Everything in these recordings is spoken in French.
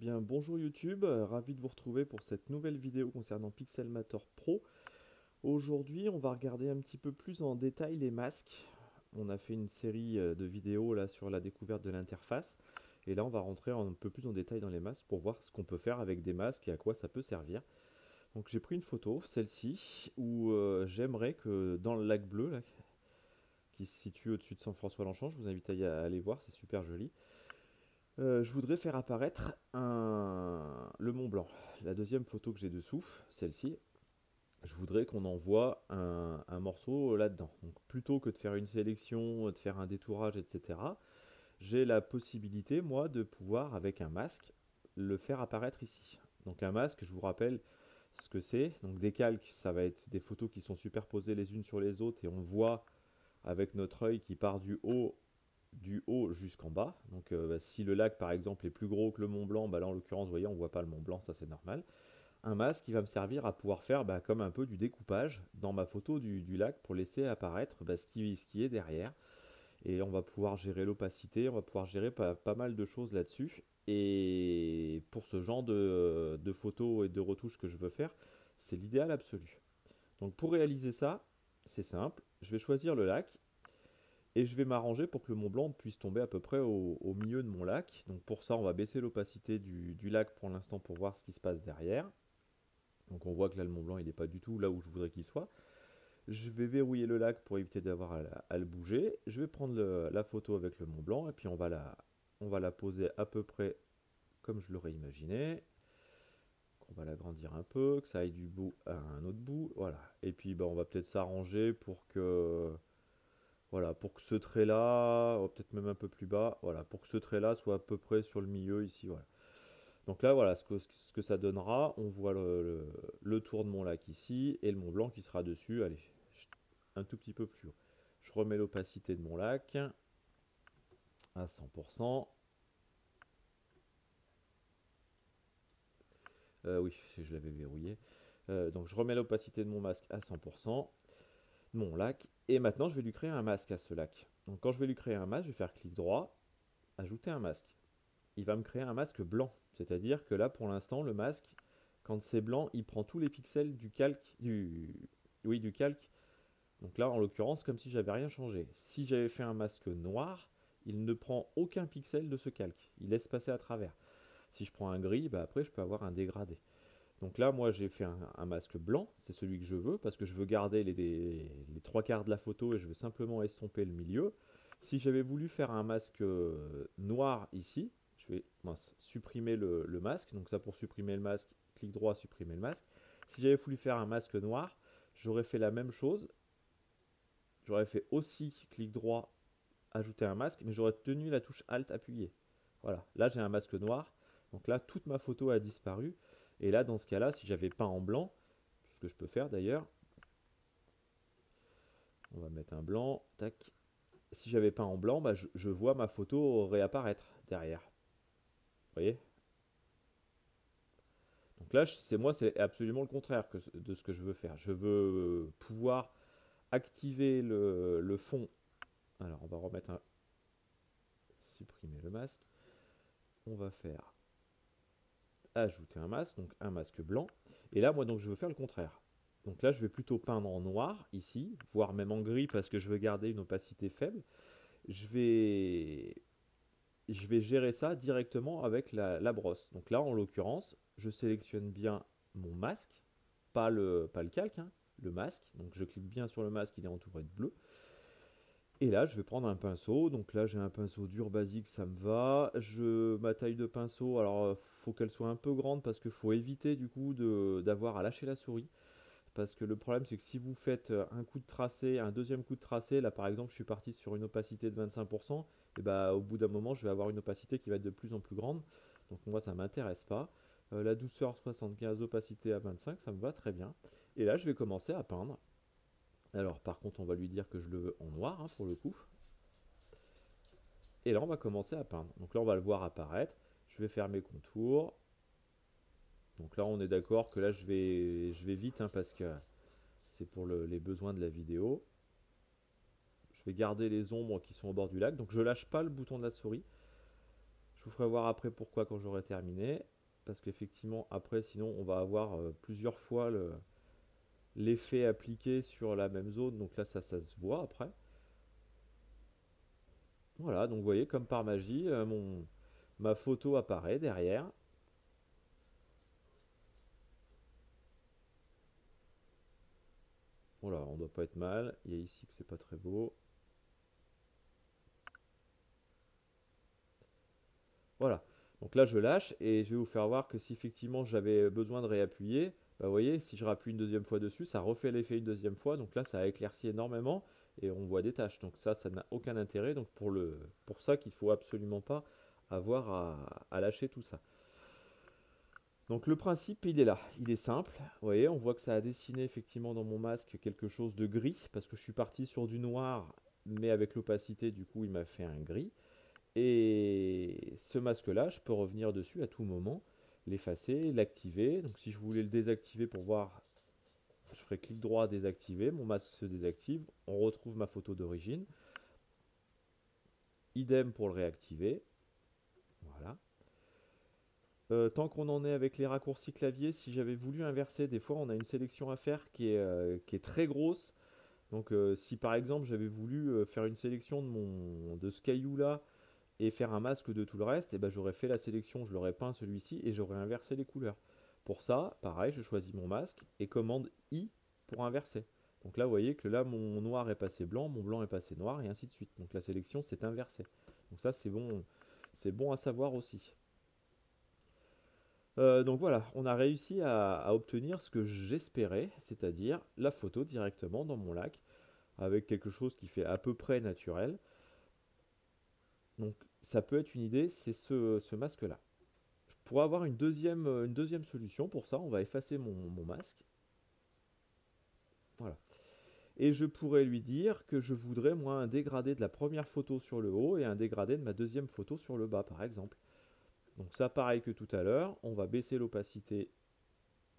bien, bonjour YouTube, ravi de vous retrouver pour cette nouvelle vidéo concernant Pixelmator Pro. Aujourd'hui, on va regarder un petit peu plus en détail les masques. On a fait une série de vidéos là sur la découverte de l'interface. Et là, on va rentrer un peu plus en détail dans les masques pour voir ce qu'on peut faire avec des masques et à quoi ça peut servir. Donc j'ai pris une photo, celle-ci, où j'aimerais que dans le lac bleu, là, qui se situe au-dessus de Saint-François-Longchamp, je vous invite à aller voir, c'est super joli. Je voudrais faire apparaître le Mont Blanc. La deuxième photo que j'ai dessous, celle-ci, je voudrais qu'on envoie un morceau là-dedans. Donc plutôt que de faire une sélection, de faire un détourage, etc., j'ai la possibilité, moi, de pouvoir, avec un masque, le faire apparaître ici. Donc un masque, je vous rappelle ce que c'est. Donc des calques, ça va être des photos qui sont superposées les unes sur les autres et on voit avec notre œil qui part du haut jusqu'en bas. Donc si le lac par exemple est plus gros que le Mont Blanc, bah là en l'occurrence vous voyez on voit pas le Mont Blanc, ça c'est normal. Un masque qui va me servir à pouvoir faire comme un peu du découpage dans ma photo du lac pour laisser apparaître ce qui est derrière. Et on va pouvoir gérer l'opacité, on va pouvoir gérer pas mal de choses là-dessus. Et pour ce genre de photos et de retouches que je veux faire, c'est l'idéal absolu. Donc pour réaliser ça, c'est simple, je vais choisir le lac et je vais m'arranger pour que le Mont Blanc puisse tomber à peu près au milieu de mon lac. Donc pour ça, on va baisser l'opacité du lac pour l'instant pour voir ce qui se passe derrière. Donc on voit que là, le Mont Blanc, il n'est pas du tout là où je voudrais qu'il soit. Je vais verrouiller le lac pour éviter d'avoir à le bouger. Je vais prendre la photo avec le Mont Blanc et puis on va la poser à peu près comme je l'aurais imaginé. On va l'agrandir un peu, que ça aille du bout à un autre bout. Voilà. Et puis on va peut-être s'arranger pour que voilà, pour que ce trait-là, peut-être même un peu plus bas, voilà, pour que ce trait-là soit à peu près sur le milieu ici, voilà. Donc là, voilà ce que ça donnera. On voit le tour de mon lac ici et le Mont Blanc qui sera dessus. Allez, un tout petit peu plus haut. Je remets l'opacité de mon lac à 100%. Oui, je l'avais verrouillé. Donc je remets l'opacité de mon masque à 100%, mon lac. Et maintenant, je vais lui créer un masque à ce lac. Donc quand je vais lui créer un masque, je vais faire clic droit, ajouter un masque. Il va me créer un masque blanc. C'est-à-dire que là, pour l'instant, le masque, quand c'est blanc, il prend tous les pixels du calque, oui, du calque. Donc là, en l'occurrence, comme si j'avais rien changé. Si j'avais fait un masque noir, il ne prend aucun pixel de ce calque. Il laisse passer à travers. Si je prends un gris, après, je peux avoir un dégradé. Donc là, moi, j'ai fait un masque blanc. C'est celui que je veux parce que je veux garder les trois quarts de la photo et je veux simplement estomper le milieu. Si j'avais voulu faire un masque noir ici, je vais supprimer le masque. Donc ça, pour supprimer le masque, clic droit, supprimer le masque. Si j'avais voulu faire un masque noir, j'aurais fait la même chose. J'aurais fait aussi clic droit, ajouter un masque, mais j'aurais tenu la touche Alt appuyée. Voilà, là j'ai un masque noir. Donc là, toute ma photo a disparu. Et là, dans ce cas-là, si j'avais peint en blanc, ce que je peux faire d'ailleurs, on va mettre un blanc, tac. Si j'avais peint en blanc, je vois ma photo réapparaître derrière. Vous voyez? Donc là, c'est absolument le contraire de ce que je veux faire. Je veux pouvoir activer le fond. Alors, on va supprimer le masque. On va faire ajouter un masque, donc un masque blanc. Et là, moi, donc, je veux faire le contraire. Donc là, je vais plutôt peindre en noir ici, voire même en gris parce que je veux garder une opacité faible. Je vais, je vais gérer ça directement avec la brosse. Donc là, en l'occurrence, je sélectionne bien mon masque, pas le calque, hein, le masque. Donc je clique bien sur le masque, il est entouré de bleu. Et là, je vais prendre un pinceau. Donc là, j'ai un pinceau dur basique, ça me va. Ma taille de pinceau, alors faut qu'elle soit un peu grande parce qu'il faut éviter du coup d'avoir à lâcher la souris. Parce que le problème, c'est que si vous faites un coup de tracé, un deuxième coup de tracé, là par exemple, je suis parti sur une opacité de 25%, et au bout d'un moment, je vais avoir une opacité qui va être de plus en plus grande. Donc moi, ça ne m'intéresse pas. La douceur 75, opacité à 25, ça me va très bien. Et là, je vais commencer à peindre. Alors par contre, on va lui dire que je le veux en noir, hein, pour le coup. Et là, on va commencer à peindre. Donc là, on va le voir apparaître. Je vais faire mes contours. Donc là, on est d'accord que là, je vais vite, hein, parce que c'est pour les besoins de la vidéo. Je vais garder les ombres qui sont au bord du lac. Donc je lâche pas le bouton de la souris. Je vous ferai voir après pourquoi quand j'aurai terminé. parce qu'effectivement, après, sinon, on va avoir plusieurs fois l'effet appliqué sur la même zone. Donc là, ça se voit après. Voilà, donc vous voyez, comme par magie, ma photo apparaît derrière. Voilà, on doit pas être mal. Il y a ici que c'est pas très beau. Voilà. Donc là, je lâche et je vais vous faire voir que si effectivement j'avais besoin de réappuyer, bah, vous voyez, si je rappuie une deuxième fois dessus, ça refait l'effet une deuxième fois. Donc là, ça a éclairci énormément et on voit des taches. Donc ça n'a aucun intérêt. Donc pour ça qu'il faut absolument pas avoir à lâcher tout ça. Donc le principe, il est là. Il est simple. Vous voyez, on voit que ça a dessiné effectivement dans mon masque quelque chose de gris parce que je suis parti sur du noir, mais avec l'opacité, du coup, il m'a fait un gris. Et ce masque-là, je peux revenir dessus à tout moment, l'effacer, l'activer. Donc si je voulais le désactiver pour voir, je ferai clic droit, désactiver. Mon masque se désactive. On retrouve ma photo d'origine. Idem pour le réactiver. Voilà. Tant qu'on en est avec les raccourcis clavier, si j'avais voulu inverser, des fois on a une sélection à faire qui est très grosse. Donc si par exemple j'avais voulu faire une sélection de ce caillou là et faire un masque de tout le reste, et ben j'aurais fait la sélection, je l'aurais peint celui-ci et j'aurais inversé les couleurs. Pour ça, pareil, je choisis mon masque et commande I pour inverser. Donc là, vous voyez que là, mon noir est passé blanc, mon blanc est passé noir et ainsi de suite. Donc la sélection s'est inversée. Donc ça, c'est bon à savoir aussi. Donc voilà, on a réussi à obtenir ce que j'espérais, c'est-à-dire la photo directement dans mon lac, avec quelque chose qui fait à peu près naturel. Donc ça peut être une idée, c'est ce masque-là. Je pourrais avoir une deuxième solution pour ça, on va effacer mon masque. Voilà. Et je pourrais lui dire que je voudrais moi un dégradé de la première photo sur le haut et un dégradé de ma deuxième photo sur le bas par exemple. Donc ça pareil que tout à l'heure, on va baisser l'opacité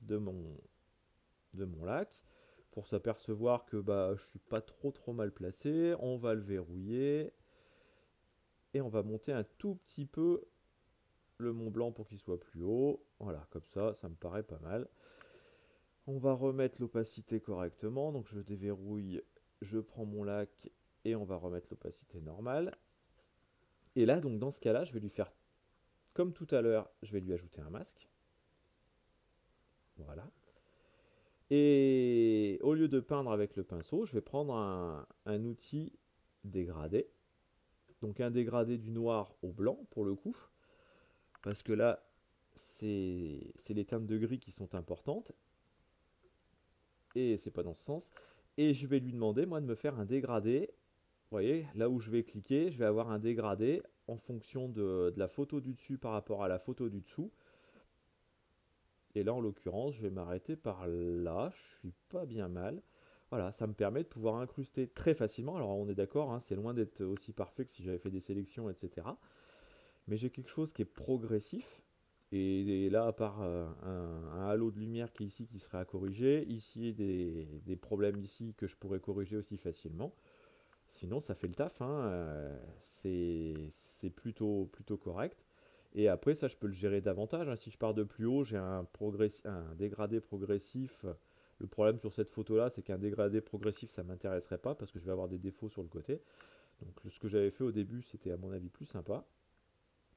de mon lac pour s'apercevoir que bah, je suis pas trop mal placé. On va le verrouiller et on va monter un tout petit peu le Mont Blanc pour qu'il soit plus haut. Voilà, comme ça me paraît pas mal. On va remettre l'opacité correctement. Donc je déverrouille, je prends mon lac et on va remettre l'opacité normale. Et là, donc dans ce cas-là, je vais lui faire comme tout à l'heure, je vais lui ajouter un masque. Voilà. Et au lieu de peindre avec le pinceau, je vais prendre un outil dégradé. Donc un dégradé du noir au blanc pour le coup. Parce que là, c'est les teintes de gris qui sont importantes. Et c'est pas dans ce sens. Et je vais lui demander, moi, de me faire un dégradé. Vous voyez, là où je vais cliquer, je vais avoir un dégradé en fonction de la photo du dessus par rapport à la photo du dessous. Et là, en l'occurrence, je vais m'arrêter par là. Je suis pas bien mal. Voilà, ça me permet de pouvoir incruster très facilement. Alors, on est d'accord, hein, c'est loin d'être aussi parfait que si j'avais fait des sélections, etc. Mais j'ai quelque chose qui est progressif. Et là, à part un halo de lumière qui est ici qui serait à corriger, ici des problèmes ici que je pourrais corriger aussi facilement. Sinon, ça fait le taf, hein, c'est plutôt correct. Et après, ça, je peux le gérer davantage, hein. Si je pars de plus haut, j'ai un dégradé progressif. Le problème sur cette photo-là, c'est qu'un dégradé progressif, ça ne m'intéresserait pas parce que je vais avoir des défauts sur le côté. Donc, ce que j'avais fait au début, c'était à mon avis plus sympa.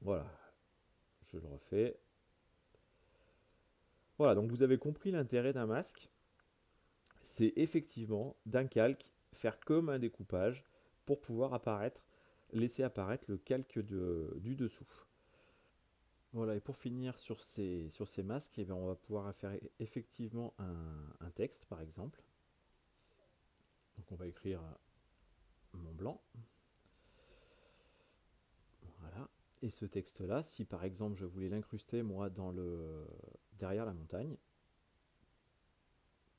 Voilà, je le refais. Voilà, donc vous avez compris l'intérêt d'un masque. C'est effectivement d'un calque, faire comme un découpage pour pouvoir laisser apparaître le calque du dessous. Voilà, et pour finir sur ces masques, eh bien, on va pouvoir faire effectivement un texte par exemple. Donc on va écrire Mont Blanc. Voilà. Et ce texte-là, si par exemple je voulais l'incruster moi derrière la montagne,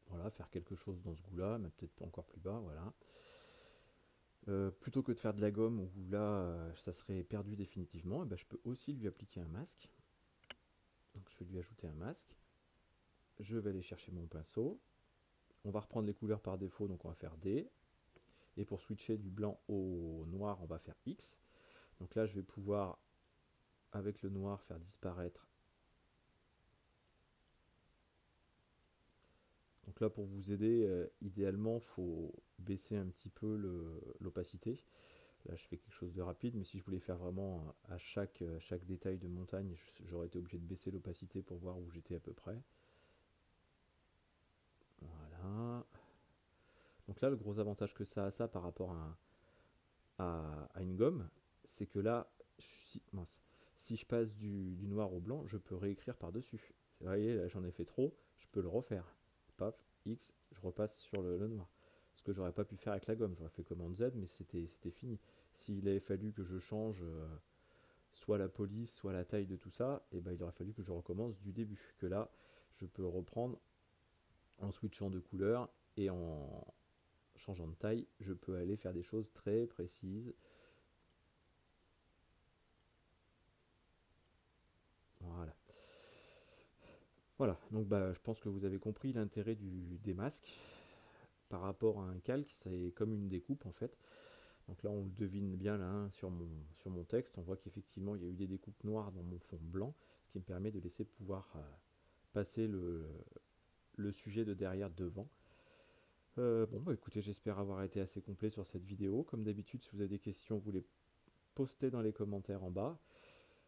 voilà, faire quelque chose dans ce goût-là, mais peut-être pas encore plus bas, voilà. Plutôt que de faire de la gomme où là ça serait perdu définitivement, et ben, je peux aussi lui appliquer un masque. Donc je vais lui ajouter un masque. Je vais aller chercher mon pinceau. On va reprendre les couleurs par défaut, donc on va faire D. Et pour switcher du blanc au noir, on va faire X. Donc là, je vais pouvoir, avec le noir, faire disparaître Donc là, pour vous aider, idéalement, faut baisser un petit peu l'opacité. Là, je fais quelque chose de rapide, mais si je voulais faire vraiment à chaque détail de montagne, j'aurais été obligé de baisser l'opacité pour voir où j'étais à peu près. Voilà. Donc là, le gros avantage que ça a ça par rapport à une gomme, c'est que là, si je passe du noir au blanc, je peux réécrire par-dessus. Vous voyez, là j'en ai fait trop, je peux le refaire. Paf, X, je repasse sur le noir. Ce que j'aurais pas pu faire avec la gomme, j'aurais fait commande Z, mais c'était fini. S'il avait fallu que je change soit la police, soit la taille de tout ça, et ben il aurait fallu que je recommence du début. Que là, je peux reprendre en switchant de couleur et en changeant de taille, je peux aller faire des choses très précises. Voilà. Voilà, donc bah, je pense que vous avez compris l'intérêt des masques par rapport à un calque, c'est comme une découpe en fait. Donc là on le devine bien là hein, sur mon texte, on voit qu'effectivement il y a eu des découpes noires dans mon fond blanc, ce qui me permet de laisser pouvoir passer le sujet de derrière devant. Bon bah écoutez, j'espère avoir été assez complet sur cette vidéo. Comme d'habitude, si vous avez des questions, vous les postez dans les commentaires en bas.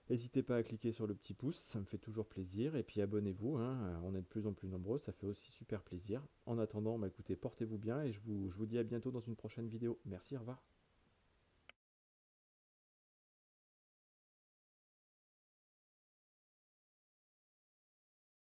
N'hésitez pas à cliquer sur le petit pouce, ça me fait toujours plaisir. Et puis abonnez-vous, hein, on est de plus en plus nombreux, ça fait aussi super plaisir. En attendant, bah, écoutez, portez-vous bien et je vous dis à bientôt dans une prochaine vidéo. Merci, au revoir.